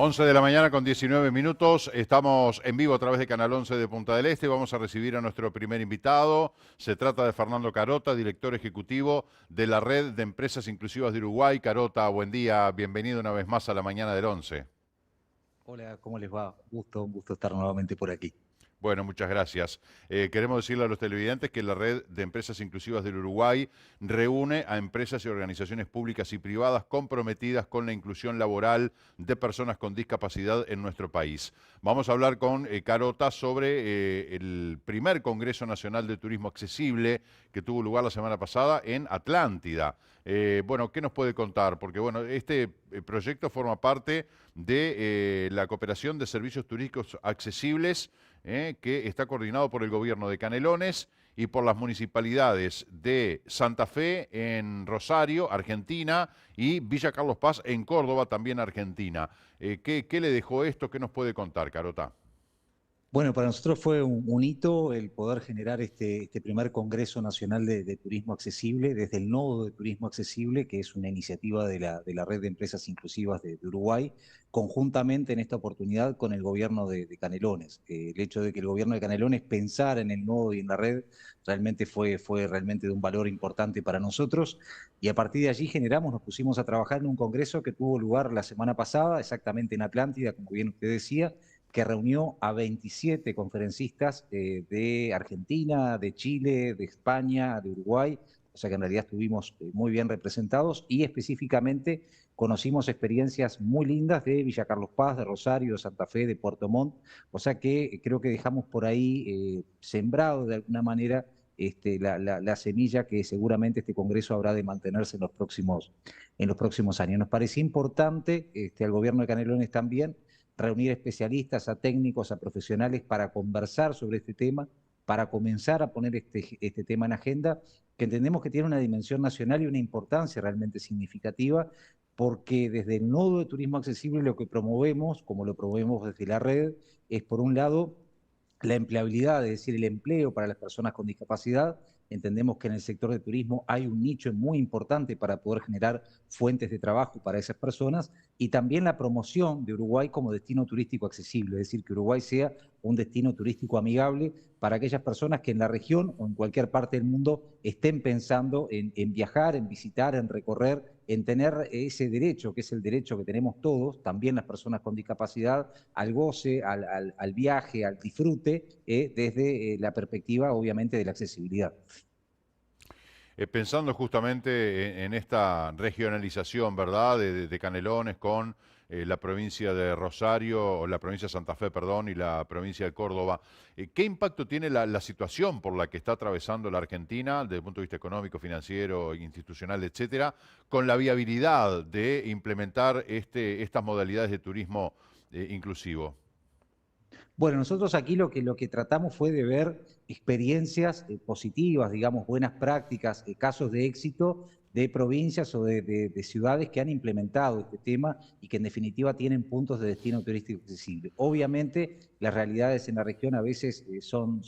11 de la mañana con 19 minutos. Estamos en vivo a través de Canal 11 de Punta del Este. Vamos a recibir a nuestro primer invitado. Se trata de Fernando Carota, director ejecutivo de la Red de Empresas Inclusivas de Uruguay. Carota, buen día. Bienvenido una vez más a la mañana del 11. Hola, ¿cómo les va? Un gusto estar nuevamente por aquí. Bueno, muchas gracias. Queremos decirle a los televidentes que la Red de Empresas Inclusivas del Uruguay reúne a empresas y organizaciones públicas y privadas comprometidas con la inclusión laboral de personas con discapacidad en nuestro país. Vamos a hablar con Carota sobre el primer Congreso Nacional de Turismo Accesible que tuvo lugar la semana pasada en Atlántida. Bueno, ¿qué nos puede contar? Porque bueno, este proyecto forma parte de la cooperación de servicios turísticos accesibles que está coordinado por el gobierno de Canelones y por las municipalidades de Santa Fe en Rosario, Argentina, y Villa Carlos Paz en Córdoba, también Argentina. ¿Qué le dejó esto? ¿Qué nos puede contar, Carota? Bueno, para nosotros fue un hito el poder generar este primer Congreso Nacional de Turismo Accesible desde el Nodo de Turismo Accesible, que es una iniciativa de la Red de Empresas Inclusivas de Uruguay, conjuntamente en esta oportunidad con el gobierno de Canelones. El hecho de que el gobierno de Canelones pensara en el Nodo y en la red realmente fue realmente de un valor importante para nosotros, y a partir de allí nos pusimos a trabajar en un congreso que tuvo lugar la semana pasada, exactamente en Atlántida, como bien usted decía, que reunió a 27 conferencistas de Argentina, de Chile, de España, de Uruguay, o sea que en realidad estuvimos muy bien representados y específicamente conocimos experiencias muy lindas de Villa Carlos Paz, de Rosario, de Santa Fe, de Puerto Montt, o sea que creo que dejamos por ahí sembrado de alguna manera la semilla que seguramente este Congreso habrá de mantenerse en los próximos años. Nos parecía importante, al gobierno de Canelones también, reunir especialistas, a técnicos, a profesionales para conversar sobre este tema, para comenzar a poner este tema en agenda, que entendemos que tiene una dimensión nacional y una importancia realmente significativa, porque desde el Nodo de Turismo Accesible lo que promovemos, como lo promovemos desde la red, es por un lado la empleabilidad, es decir, el empleo para las personas con discapacidad. Entendemos que en el sector de turismo hay un nicho muy importante para poder generar fuentes de trabajo para esas personas, y también la promoción de Uruguay como destino turístico accesible, es decir, que Uruguay sea un destino turístico amigable para aquellas personas que en la región o en cualquier parte del mundo estén pensando en viajar, en visitar, en recorrer, en tener ese derecho, que es el derecho que tenemos todos, también las personas con discapacidad, al goce, al viaje, al disfrute, desde la perspectiva, obviamente, de la accesibilidad. Pensando justamente en esta regionalización, ¿verdad?, de Canelones con la provincia de Rosario, o la provincia de Santa Fe, perdón, y la provincia de Córdoba, ¿qué impacto tiene la situación por la que está atravesando la Argentina, desde el punto de vista económico, financiero, institucional, etcétera, con la viabilidad de implementar estas modalidades de turismo inclusivo? Bueno, nosotros aquí lo que tratamos fue de ver experiencias positivas, digamos, buenas prácticas, casos de éxito de provincias o de ciudades que han implementado este tema y que en definitiva tienen puntos de destino turístico accesible. Obviamente, las realidades en la región a veces son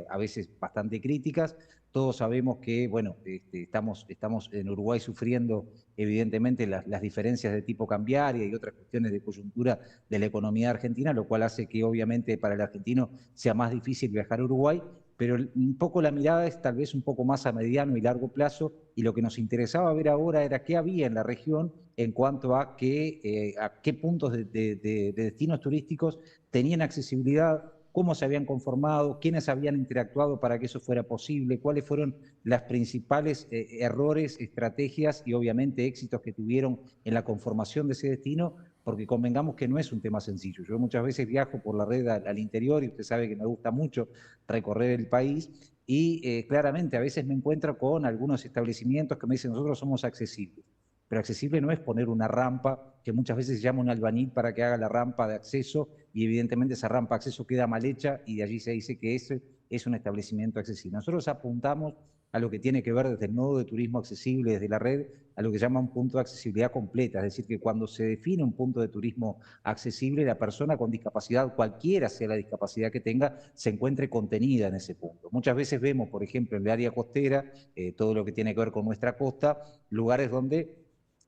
a veces bastante críticas. Todos sabemos que, bueno, estamos en Uruguay sufriendo evidentemente las diferencias de tipo cambiaria y otras cuestiones de coyuntura de la economía argentina, lo cual hace que obviamente para el argentino sea más difícil viajar a Uruguay, pero un poco la mirada es tal vez un poco más a mediano y largo plazo, y lo que nos interesaba ver ahora era qué había en la región en cuanto a qué puntos de destinos turísticos tenían accesibilidad, cómo se habían conformado, quiénes habían interactuado para que eso fuera posible, cuáles fueron las principales errores, estrategias y obviamente éxitos que tuvieron en la conformación de ese destino, porque convengamos que no es un tema sencillo. Yo muchas veces viajo por la red al interior y usted sabe que me gusta mucho recorrer el país, y claramente a veces me encuentro con algunos establecimientos que me dicen: nosotros somos accesibles. Pero accesible no es poner una rampa, que muchas veces se llama un albañil para que haga la rampa de acceso, y evidentemente esa rampa de acceso queda mal hecha y de allí se dice que ese es un establecimiento accesible. Nosotros apuntamos a lo que tiene que ver desde el Nodo de Turismo Accesible, desde la red, a lo que llama un punto de accesibilidad completa, es decir, que cuando se define un punto de turismo accesible, la persona con discapacidad, cualquiera sea la discapacidad que tenga, se encuentre contenida en ese punto. Muchas veces vemos, por ejemplo, en el área costera, todo lo que tiene que ver con nuestra costa, lugares donde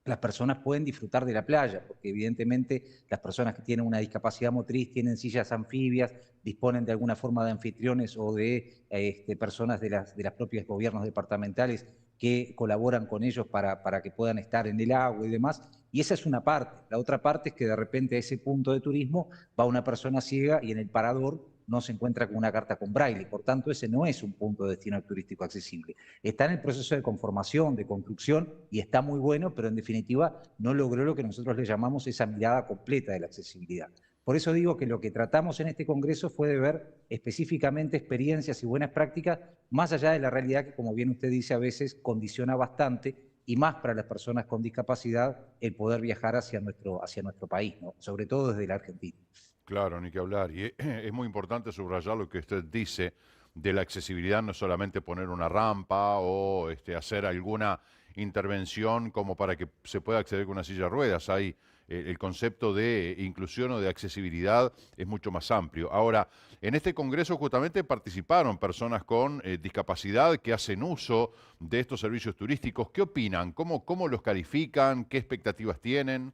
las personas pueden disfrutar de la playa, porque evidentemente las personas que tienen una discapacidad motriz tienen sillas anfibias, disponen de alguna forma de anfitriones o de personas de las propios gobiernos departamentales que colaboran con ellos para que puedan estar en el agua y demás. Y esa es una parte. La otra parte es que de repente a ese punto de turismo va una persona ciega y en el parador no se encuentra con una carta con braille. Por tanto, ese no es un punto de destino turístico accesible. Está en el proceso de conformación, de construcción, y está muy bueno, pero en definitiva no logró lo que nosotros le llamamos esa mirada completa de la accesibilidad. Por eso digo que lo que tratamos en este congreso fue de ver específicamente experiencias y buenas prácticas, más allá de la realidad que, como bien usted dice, a veces condiciona bastante, y más para las personas con discapacidad, el poder viajar hacia nuestro país, ¿no? Sobre todo desde la Argentina. Claro, ni que hablar. Y es muy importante subrayar lo que usted dice de la accesibilidad, no solamente poner una rampa o hacer alguna intervención como para que se pueda acceder con una silla de ruedas. Hay el concepto de inclusión o de accesibilidad es mucho más amplio. Ahora, en este congreso justamente participaron personas con discapacidad que hacen uso de estos servicios turísticos. ¿Qué opinan? ¿Cómo los califican? ¿Qué expectativas tienen?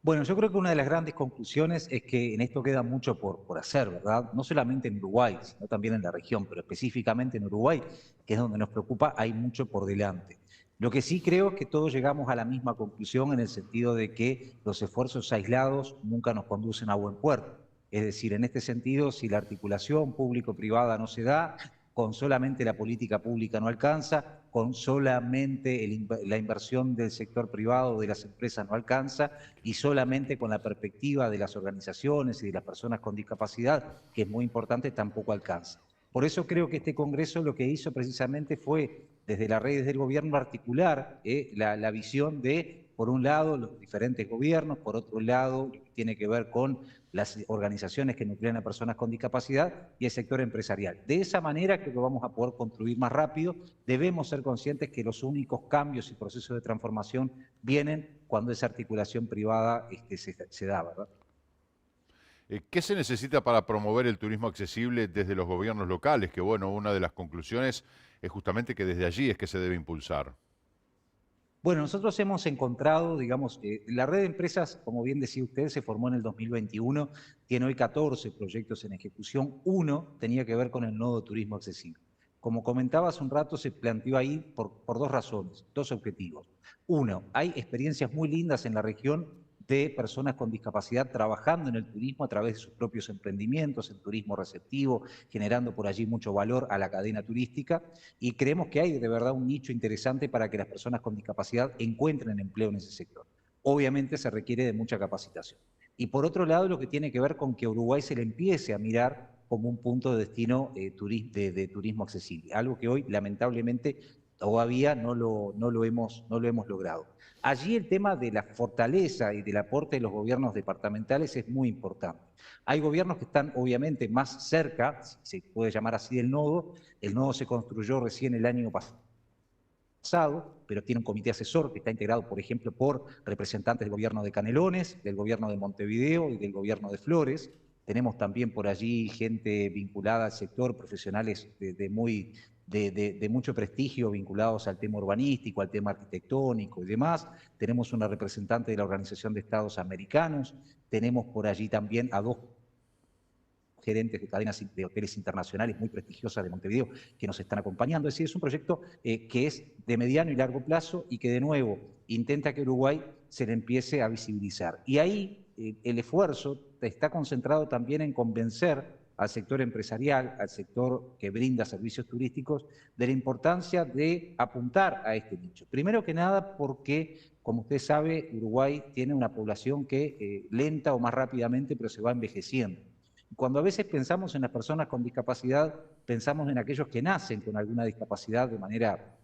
Bueno, yo creo que una de las grandes conclusiones es que en esto queda mucho por hacer, ¿verdad? No solamente en Uruguay, sino también en la región, pero específicamente en Uruguay, que es donde nos preocupa, hay mucho por delante. Lo que sí creo es que todos llegamos a la misma conclusión en el sentido de que los esfuerzos aislados nunca nos conducen a buen puerto. Es decir, en este sentido, si la articulación público-privada no se da, con solamente la política pública no alcanza, con solamente la inversión del sector privado o de las empresas no alcanza, y solamente con la perspectiva de las organizaciones y de las personas con discapacidad, que es muy importante, tampoco alcanza. Por eso creo que este Congreso lo que hizo precisamente fue, desde las redes del gobierno, articular la visión de, por un lado, los diferentes gobiernos, por otro lado, lo que tiene que ver con las organizaciones que nuclean a personas con discapacidad y el sector empresarial. De esa manera creo que vamos a poder construir más rápido. Debemos ser conscientes que los únicos cambios y procesos de transformación vienen cuando esa articulación privada se da, ¿verdad? ¿Qué se necesita para promover el turismo accesible desde los gobiernos locales? Que bueno, una de las conclusiones es justamente que desde allí es que se debe impulsar. Bueno, nosotros hemos encontrado, digamos, la red de empresas, como bien decía usted, se formó en el 2021, tiene hoy 14 proyectos en ejecución. Uno tenía que ver con el nodo turismo accesible. Como comentaba hace un rato, se planteó ahí por dos razones, dos objetivos. Uno, hay experiencias muy lindas en la región de personas con discapacidad trabajando en el turismo a través de sus propios emprendimientos, en turismo receptivo, generando por allí mucho valor a la cadena turística, y creemos que hay de verdad un nicho interesante para que las personas con discapacidad encuentren empleo en ese sector. Obviamente se requiere de mucha capacitación. Y por otro lado, lo que tiene que ver con que Uruguay se le empiece a mirar como un punto de destino de turismo accesible, algo que hoy lamentablemente todavía no lo hemos logrado. Allí el tema de la fortaleza y del aporte de los gobiernos departamentales es muy importante. Hay gobiernos que están obviamente más cerca, si se puede llamar así, del nodo. El nodo se construyó recién el año pasado, pero tiene un comité asesor que está integrado, por ejemplo, por representantes del gobierno de Canelones, del gobierno de Montevideo y del gobierno de Flores. Tenemos también por allí gente vinculada al sector, profesionales de mucho prestigio vinculados al tema urbanístico, al tema arquitectónico y demás. Tenemos una representante de la Organización de Estados Americanos, tenemos por allí también a dos gerentes de cadenas de hoteles internacionales muy prestigiosas de Montevideo que nos están acompañando. Es decir, es un proyecto que es de mediano y largo plazo y que de nuevo intenta que Uruguay se le empiece a visibilizar. Y ahí el esfuerzo está concentrado también en convencer al sector empresarial, al sector que brinda servicios turísticos, de la importancia de apuntar a este nicho. Primero que nada porque, como usted sabe, Uruguay tiene una población que lenta o más rápidamente, pero se va envejeciendo. Cuando a veces pensamos en las personas con discapacidad, pensamos en aquellos que nacen con alguna discapacidad de manera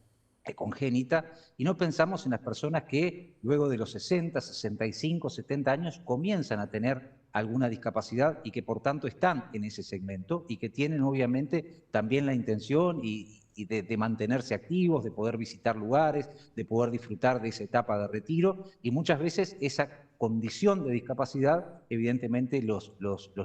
congénita, y no pensamos en las personas que luego de los 60, 65, 70 años comienzan a tener alguna discapacidad y que por tanto están en ese segmento y que tienen obviamente también la intención de mantenerse activos, de poder visitar lugares, de poder disfrutar de esa etapa de retiro, y muchas veces esa condición de discapacidad evidentemente los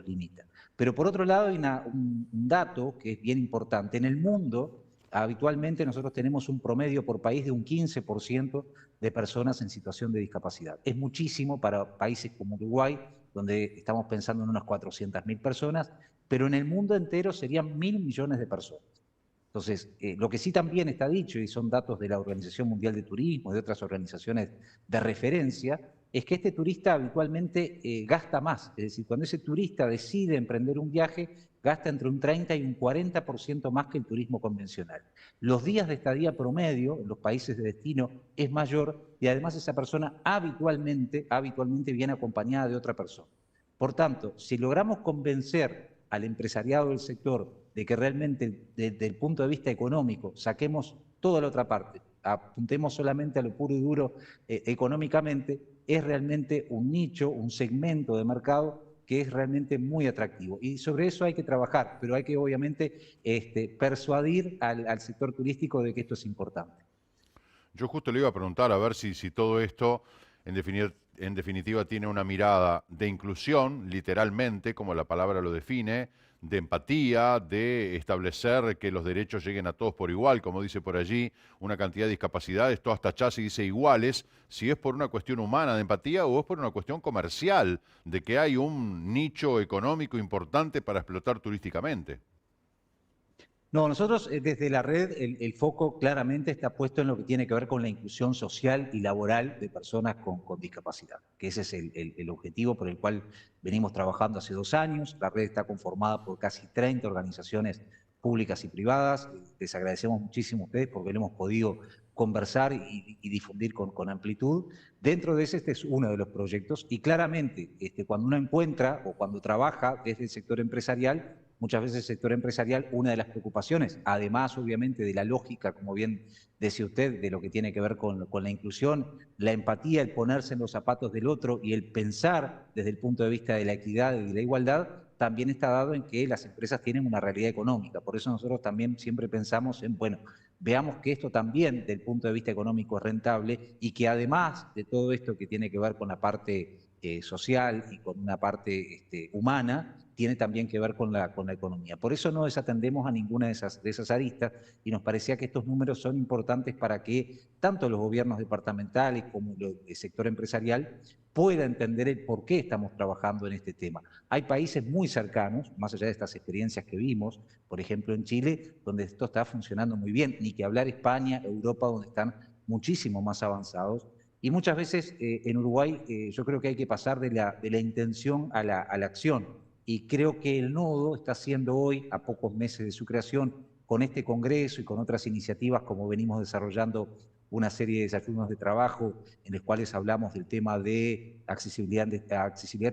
limita. Pero por otro lado hay un dato que es bien importante. En el mundo, Habitualmente nosotros tenemos un promedio por país de un 15% de personas en situación de discapacidad. Es muchísimo para países como Uruguay, donde estamos pensando en unas 400.000 personas, pero en el mundo entero serían 1.000 millones de personas. Entonces, lo que sí también está dicho, y son datos de la Organización Mundial de Turismo y de otras organizaciones de referencia, es que este turista habitualmente gasta más. Es decir, cuando ese turista decide emprender un viaje, gasta entre un 30 y un 40% más que el turismo convencional. Los días de estadía promedio en los países de destino es mayor y además esa persona habitualmente viene acompañada de otra persona. Por tanto, si logramos convencer al empresariado del sector de que realmente desde el punto de vista económico saquemos toda la otra parte, apuntemos solamente a lo puro y duro económicamente, es realmente un nicho, un segmento de mercado que es realmente muy atractivo. Y sobre eso hay que trabajar, pero hay que obviamente persuadir al sector turístico de que esto es importante. Yo justo le iba a preguntar a ver si todo esto, en definitiva, tiene una mirada de inclusión, literalmente, como la palabra lo define, de empatía, de establecer que los derechos lleguen a todos por igual, como dice por allí, una cantidad de discapacidades, todas tachadas y dice iguales, si es por una cuestión humana de empatía o es por una cuestión comercial, de que hay un nicho económico importante para explotar turísticamente. No, nosotros desde la red el foco claramente está puesto en lo que tiene que ver con la inclusión social y laboral de personas con discapacidad, que ese es el objetivo por el cual venimos trabajando hace 2 años. La red está conformada por casi 30 organizaciones públicas y privadas. Les agradecemos muchísimo a ustedes porque lo hemos podido conversar y difundir con amplitud. Dentro de ese, este es uno de los proyectos y claramente cuando uno encuentra o cuando trabaja desde el sector empresarial, muchas veces el sector empresarial, una de las preocupaciones, además obviamente de la lógica, como bien decía usted, de lo que tiene que ver con la inclusión, la empatía, el ponerse en los zapatos del otro y el pensar desde el punto de vista de la equidad y de la igualdad, también está dado en que las empresas tienen una realidad económica. Por eso nosotros también siempre pensamos en, bueno, veamos que esto también, desde el punto de vista económico, es rentable y que además de todo esto que tiene que ver con la parte social y con una parte humana, tiene también que ver con la economía. Por eso no desatendemos a ninguna de esas aristas y nos parecía que estos números son importantes para que tanto los gobiernos departamentales como el sector empresarial pueda entender el por qué estamos trabajando en este tema. Hay países muy cercanos, más allá de estas experiencias que vimos, por ejemplo en Chile, donde esto está funcionando muy bien, ni que hablar España, Europa, donde están muchísimo más avanzados. Y muchas veces en Uruguay yo creo que hay que pasar de la intención a la acción. Y creo que el nodo está haciendo hoy, a pocos meses de su creación, con este congreso y con otras iniciativas como venimos desarrollando una serie de desayunos de trabajo en los cuales hablamos del tema de accesibilidad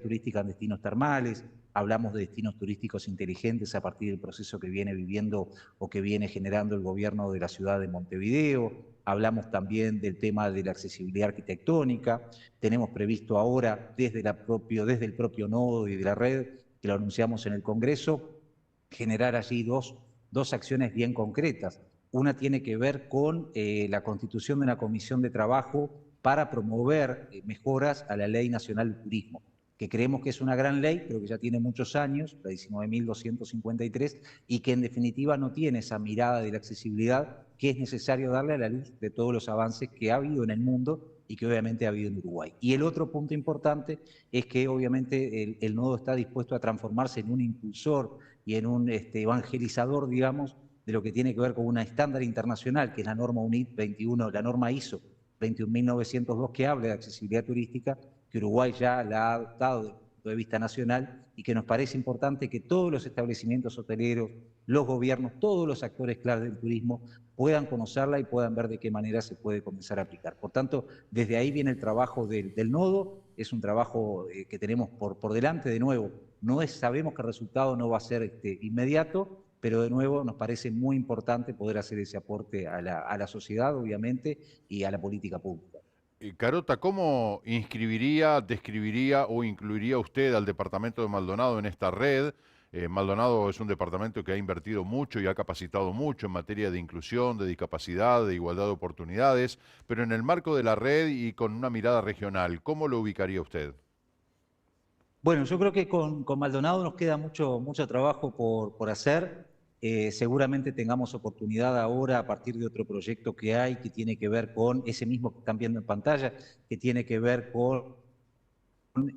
turística en destinos termales, hablamos de destinos turísticos inteligentes a partir del proceso que viene viviendo o que viene generando el gobierno de la ciudad de Montevideo, hablamos también del tema de la accesibilidad arquitectónica, tenemos previsto ahora desde el propio nodo y de la red, que lo anunciamos en el Congreso, generar allí dos acciones bien concretas. Una tiene que ver con la constitución de una comisión de trabajo para promover mejoras a la Ley Nacional de Turismo, que creemos que es una gran ley, pero que ya tiene muchos años, la 19.253, y que en definitiva no tiene esa mirada de la accesibilidad que es necesario darle a la luz de todos los avances que ha habido en el mundo y que obviamente ha habido en Uruguay. Y el otro punto importante es que obviamente el nodo está dispuesto a transformarse en un impulsor y en un evangelizador, digamos, de lo que tiene que ver con una estándar internacional, que es la norma UNIT 21, la norma ISO 21.902, que habla de accesibilidad turística, que Uruguay ya la ha adoptado desde el punto de vista nacional y que nos parece importante que todos los establecimientos hoteleros, los gobiernos, todos los actores claves del turismo puedan conocerla y puedan ver de qué manera se puede comenzar a aplicar. Por tanto, desde ahí viene el trabajo del nodo, es un trabajo que tenemos por delante. De nuevo, sabemos que el resultado no va a ser inmediato, pero de nuevo nos parece muy importante poder hacer ese aporte a la sociedad, obviamente, y a la política pública. Carota, ¿cómo inscribiría, describiría o incluiría usted al departamento de Maldonado en esta red? Maldonado es un departamento que ha invertido mucho y ha capacitado mucho en materia de inclusión, de discapacidad, de igualdad de oportunidades, pero en el marco de la red y con una mirada regional, ¿cómo lo ubicaría usted? Bueno, yo creo que con Maldonado nos queda mucho trabajo por hacer. Seguramente tengamos oportunidad ahora a partir de otro proyecto que hay, que tiene que ver con ese mismo que están viendo en pantalla, que tiene que ver con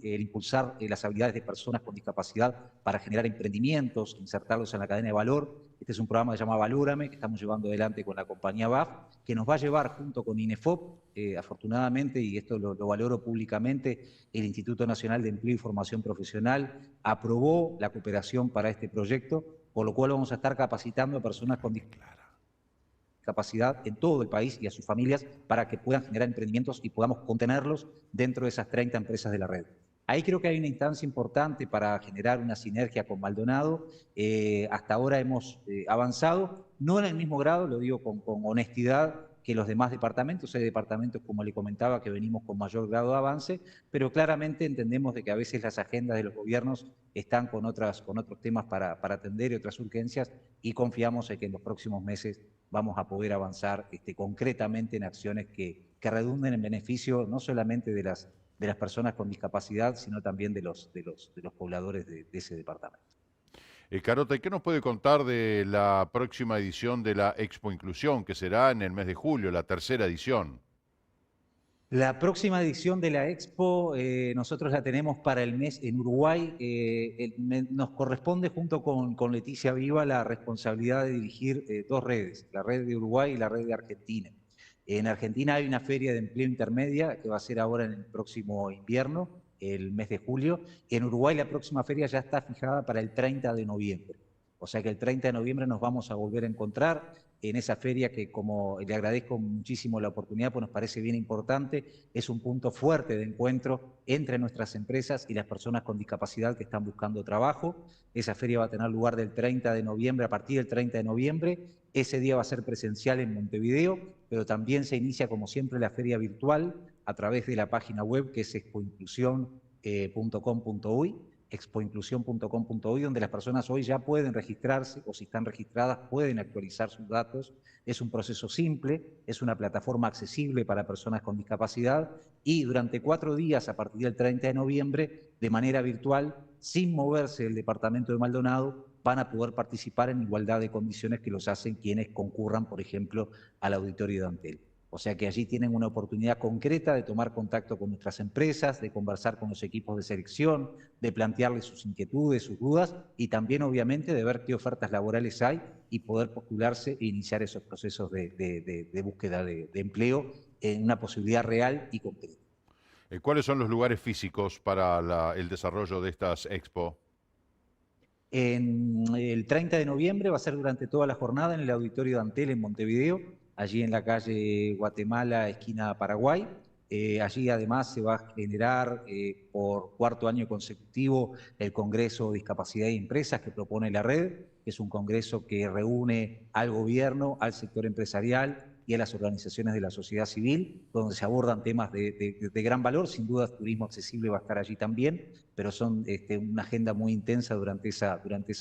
el impulsar las habilidades de personas con discapacidad para generar emprendimientos, insertarlos en la cadena de valor. Este es un programa que se llama Valórame, que estamos llevando adelante con la compañía BAF, que nos va a llevar junto con INEFOP, afortunadamente, y esto lo valoro públicamente, el Instituto Nacional de Empleo y Formación Profesional aprobó la cooperación para este proyecto, por lo cual vamos a estar capacitando a personas con discapacidad en todo el país y a sus familias para que puedan generar emprendimientos y podamos contenerlos dentro de esas 30 empresas de la red. Ahí creo que hay una instancia importante para generar una sinergia con Maldonado. Hasta ahora hemos avanzado, no en el mismo grado, lo digo con honestidad, que los demás departamentos. Hay departamentos, como le comentaba, que venimos con mayor grado de avance, pero claramente entendemos de que a veces las agendas de los gobiernos están con otros temas para atender y otras urgencias, y confiamos en que en los próximos meses vamos a poder avanzar concretamente en acciones que redunden en beneficio no solamente de las personas con discapacidad, sino también de los pobladores de ese departamento. Carota, ¿y qué nos puede contar de la próxima edición de la Expo Inclusión, que será en el mes de julio, la tercera edición? La próxima edición de la Expo nosotros la tenemos para el mes en Uruguay. Nos corresponde junto con Leticia Viva la responsabilidad de dirigir dos redes, la red de Uruguay y la red de Argentina. En Argentina hay una feria de empleo intermedia que va a ser ahora en el próximo invierno, el mes de julio. Y en Uruguay la próxima feria ya está fijada para el 30 de noviembre. O sea que el 30 de noviembre nos vamos a volver a encontrar en esa feria que, como le agradezco muchísimo la oportunidad, pues nos parece bien importante, es un punto fuerte de encuentro entre nuestras empresas y las personas con discapacidad que están buscando trabajo. Esa feria va a tener lugar del 30 de noviembre, a partir del 30 de noviembre. Ese día va a ser presencial en Montevideo, pero también se inicia, como siempre, la feria virtual a través de la página web que es expoinclusión.com.uy. expoinclusión.com.uy, donde las personas hoy ya pueden registrarse, o si están registradas pueden actualizar sus datos. Es un proceso simple, es una plataforma accesible para personas con discapacidad, y durante 4 días, a partir del 30 de noviembre, de manera virtual, sin moverse del departamento de Maldonado, van a poder participar en igualdad de condiciones que los hacen quienes concurran, por ejemplo, al auditorio de Antel. O sea que allí tienen una oportunidad concreta de tomar contacto con nuestras empresas, de conversar con los equipos de selección, de plantearles sus inquietudes, sus dudas, y también obviamente de ver qué ofertas laborales hay y poder postularse e iniciar esos procesos de búsqueda de empleo en una posibilidad real y concreta. ¿Cuáles son los lugares físicos para el desarrollo de estas expo? El 30 de noviembre va a ser durante toda la jornada en el auditorio de Antel en Montevideo, allí en la calle Guatemala, esquina Paraguay. Allí además se va a generar por 4º año consecutivo el Congreso Discapacidad y Empresas que propone la red, que es un congreso que reúne al gobierno, al sector empresarial y a las organizaciones de la sociedad civil, donde se abordan temas de gran valor. Sin duda, turismo accesible va a estar allí también, pero son una agenda muy intensa durante esa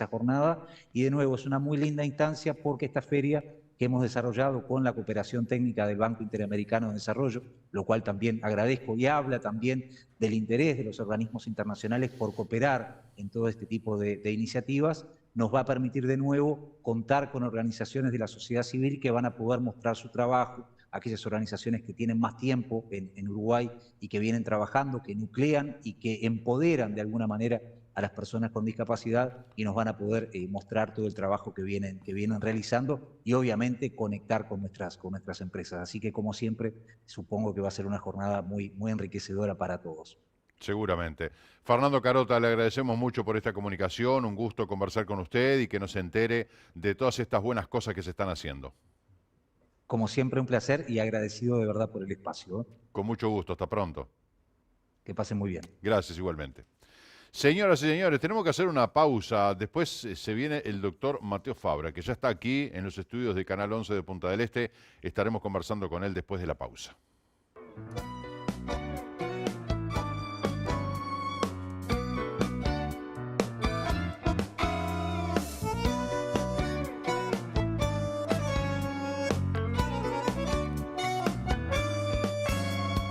jornada. Y de nuevo, es una muy linda instancia porque esta feria que hemos desarrollado con la cooperación técnica del Banco Interamericano de Desarrollo, lo cual también agradezco, y habla también del interés de los organismos internacionales por cooperar en todo este tipo de iniciativas, nos va a permitir de nuevo contar con organizaciones de la sociedad civil que van a poder mostrar su trabajo, aquellas organizaciones que tienen más tiempo en Uruguay y que vienen trabajando, que nuclean y que empoderan de alguna manera a las personas con discapacidad, y nos van a poder mostrar todo el trabajo que vienen realizando, y obviamente conectar con nuestras empresas. Así que, como siempre, supongo que va a ser una jornada muy, muy enriquecedora para todos. Seguramente. Fernando Carota, le agradecemos mucho por esta comunicación, un gusto conversar con usted y que nos entere de todas estas buenas cosas que se están haciendo. Como siempre, un placer y agradecido de verdad por el espacio. Con mucho gusto, hasta pronto. Que pasen muy bien. Gracias, igualmente. Señoras y señores, tenemos que hacer una pausa. Después se viene el doctor Mateo Fabra, que ya está aquí en los estudios de Canal 11 de Punta del Este. Estaremos conversando con él después de la pausa.